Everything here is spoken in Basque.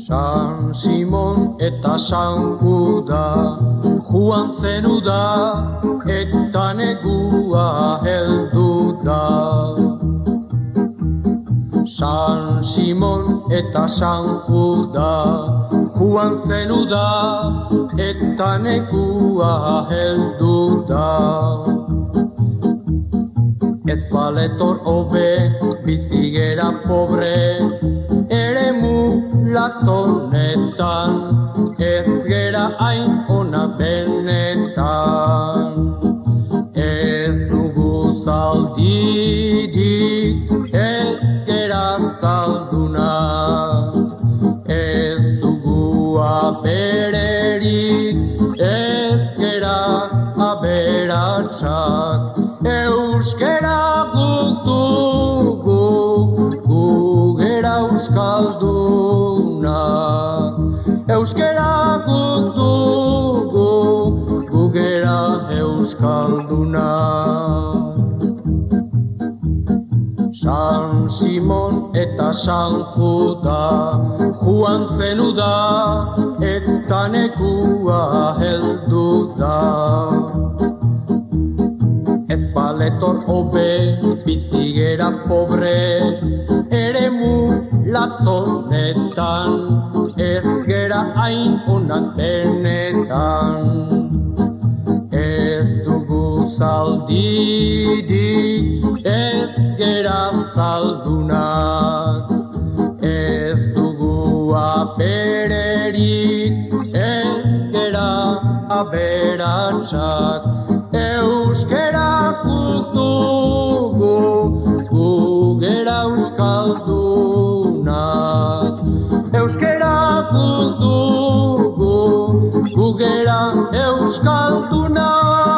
San Simon eta San Juda joan zenuda eta negua heldu da. San Simon eta San Juda joan zenuda eta negua heldu da. Ez baletor hobe bizigera pobre eremu latzonetan, ez gera hain ona benetan. Ez dugu zaldirik, ez gera zaldunak, ez dugu abererik, ez gera aberatsak. Euskera guk dugu, gu gera euskaldunak. Euskera guk dugu, gu gera euskaldunak. San Simon eta San Juda joan zenuda eta negua heldu da. Ez baletor hobe bizigera pobre eremu latzonetan, ez gera hain onak benetan. Ez dugu zaldirik, ez gera zaldunak, ez dugu abererik, ez gera aberatsak. Euskera guk dugu, gu gera euskaldunak. Euskera guk dugu, gu gera euskaldunak.